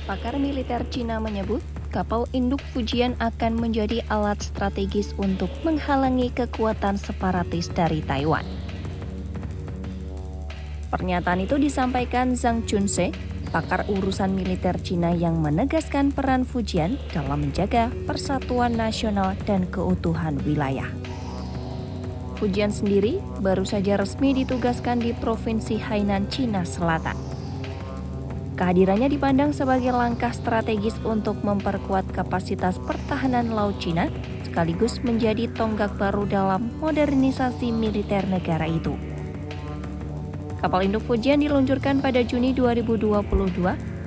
Pakar militer Cina menyebut, kapal induk Fujian akan menjadi alat strategis untuk menghalangi kekuatan separatis dari Taiwan. Pernyataan itu disampaikan Zhang Junse, pakar urusan militer Cina yang menegaskan peran Fujian dalam menjaga persatuan nasional dan keutuhan wilayah. Fujian sendiri baru saja resmi ditugaskan di Provinsi Hainan, Cina Selatan. Kehadirannya dipandang sebagai langkah strategis untuk memperkuat kapasitas pertahanan laut Cina, sekaligus menjadi tonggak baru dalam modernisasi militer negara itu. Kapal induk Fujian diluncurkan pada Juni 2022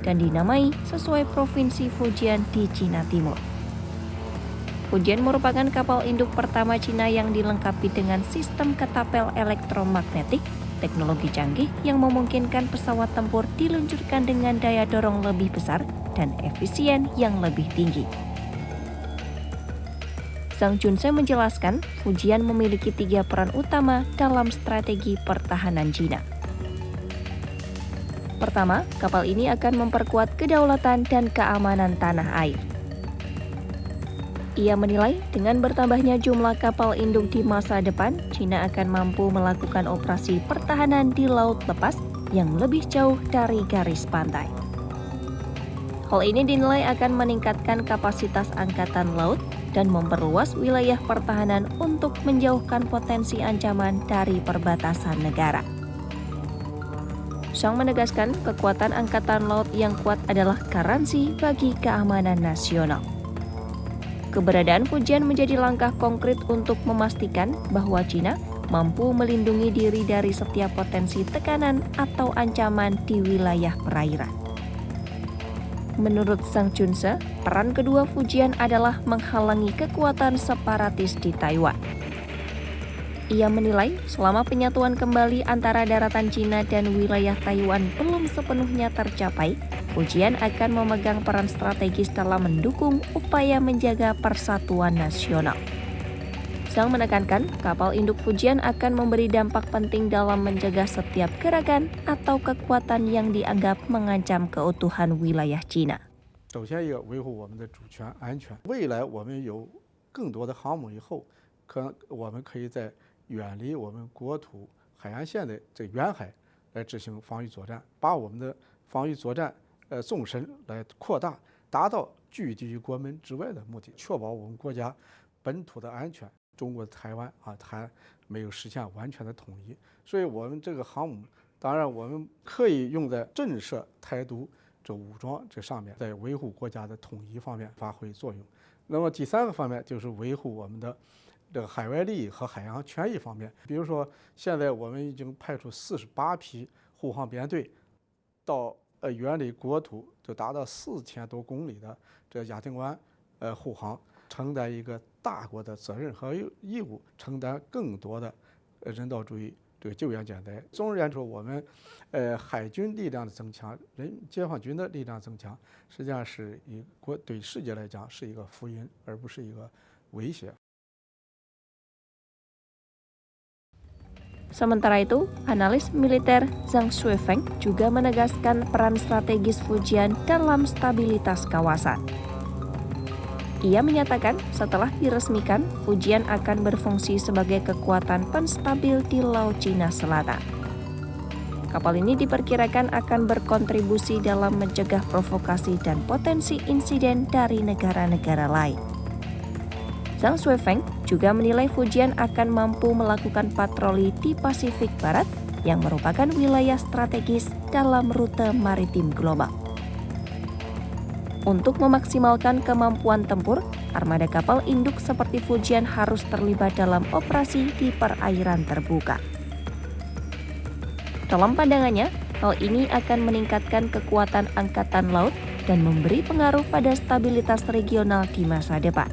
dan dinamai sesuai Provinsi Fujian di Cina Timur. Fujian merupakan kapal induk pertama Cina yang dilengkapi dengan sistem ketapel elektromagnetik, teknologi canggih yang memungkinkan pesawat tempur diluncurkan dengan daya dorong lebih besar dan efisien yang lebih tinggi. Zhang Junse menjelaskan, Fujian memiliki 3 peran utama dalam strategi pertahanan Cina. Pertama, kapal ini akan memperkuat kedaulatan dan keamanan tanah air. Ia menilai dengan bertambahnya jumlah kapal induk di masa depan, Cina akan mampu melakukan operasi pertahanan di laut lepas yang lebih jauh dari garis pantai. Hal ini dinilai akan meningkatkan kapasitas angkatan laut dan memperluas wilayah pertahanan untuk menjauhkan potensi ancaman dari perbatasan negara. Zhang menegaskan kekuatan angkatan laut yang kuat adalah garansi bagi keamanan nasional. Keberadaan Fujian menjadi langkah konkret untuk memastikan bahwa Cina mampu melindungi diri dari setiap potensi tekanan atau ancaman di wilayah perairan. Menurut Zhang Junse, peran kedua Fujian adalah menghalangi kekuatan separatis di Taiwan. Ia menilai selama penyatuan kembali antara daratan Cina dan wilayah Taiwan belum sepenuhnya tercapai, Fujian akan memegang peran strategis dalam mendukung upaya menjaga persatuan nasional. Zhang menekankan kapal induk Fujian akan memberi dampak penting dalam menjaga setiap gerakan atau kekuatan yang dianggap mengancam keutuhan wilayah Cina. 首先要维护我们的主权安全。未来我们有更多的航母以后，我们可以在远离我们国土海岸线的这远海来执行防御作战，把我们的防御作战纵深来扩大，达到拒敌于国门之外的目的，确保我们国家本土的安全。中国台湾还没有实现完全的统一，所以我们这个航母，当然我们可以用在震慑台独这武装这上面，在维护国家的统一方面发挥作用。那么第3个方面就是维护我们的这个海外利益和海洋权益方面。比如说，现在我们已经派出48批护航编队到远离国土就达到4000多公里的这亚丁湾护航，承担一个大国的责任和义务，承担更多的人道主义这个救援舰载。总而言之，我们海军力量的增强，解放军的力量增强，实际上是对世界来讲是一个福音，而不是一个威胁。 Sementara itu, analis militer Zhang Shuifeng juga menegaskan peran strategis Fujian dalam stabilitas kawasan. Ia menyatakan setelah diresmikan, Fujian akan berfungsi sebagai kekuatan penstabil di Laut Cina Selatan. Kapal ini diperkirakan akan berkontribusi dalam mencegah provokasi dan potensi insiden dari negara-negara lain. Zhang Shuifeng juga menilai Fujian akan mampu melakukan patroli di Pasifik Barat yang merupakan wilayah strategis dalam rute maritim global. Untuk memaksimalkan kemampuan tempur, armada kapal induk seperti Fujian harus terlibat dalam operasi di perairan terbuka. Dalam pandangannya, hal ini akan meningkatkan kekuatan angkatan laut dan memberi pengaruh pada stabilitas regional di masa depan.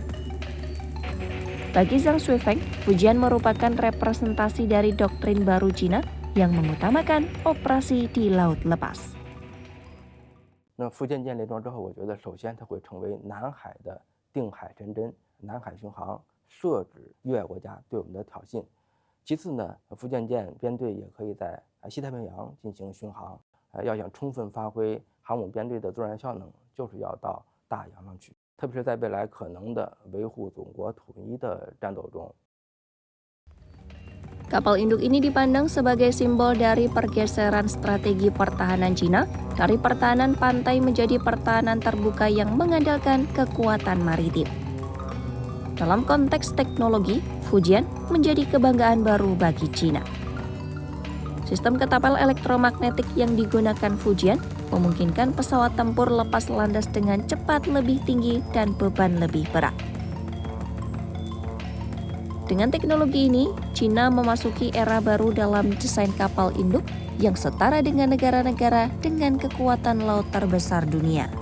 Bagi Zhang Shuifeng, Fujian merupakan representasi dari doktrin baru Cina yang mengutamakan operasi di laut lepas. 那福建舰列装之后，我觉得首先它会成为南海的定海神针，南海巡航，设置域外国家对我们的挑衅。其次呢，福建舰编队也可以在西太平洋进行巡航，要想充分发挥航母编队的作战效能就是要到大洋上去，特别是在未来可能的维护祖国统一的战斗中。 Kapal induk ini dipandang sebagai simbol dari pergeseran strategi pertahanan Cina dari pertahanan pantai menjadi pertahanan terbuka yang mengandalkan kekuatan maritim. Dalam konteks teknologi, Fujian menjadi kebanggaan baru bagi Cina. Sistem ketapel elektromagnetik yang digunakan Fujian memungkinkan pesawat tempur lepas landas dengan cepat lebih tinggi dan beban lebih berat. Dengan teknologi ini, Cina memasuki era baru dalam desain kapal induk yang setara dengan negara-negara dengan kekuatan laut terbesar dunia.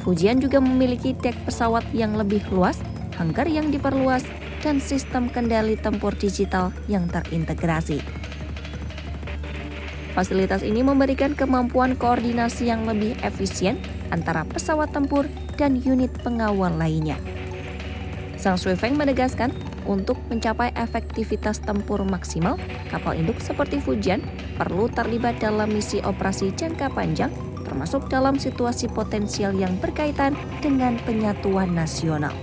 Fujian juga memiliki dek pesawat yang lebih luas, hanggar yang diperluas, dan sistem kendali tempur digital yang terintegrasi. Fasilitas ini memberikan kemampuan koordinasi yang lebih efisien antara pesawat tempur dan unit pengawal lainnya. Zhang Shuifeng menegaskan, untuk mencapai efektivitas tempur maksimal, kapal induk seperti Fujian perlu terlibat dalam misi operasi jangka panjang, termasuk dalam situasi potensial yang berkaitan dengan penyatuan nasional.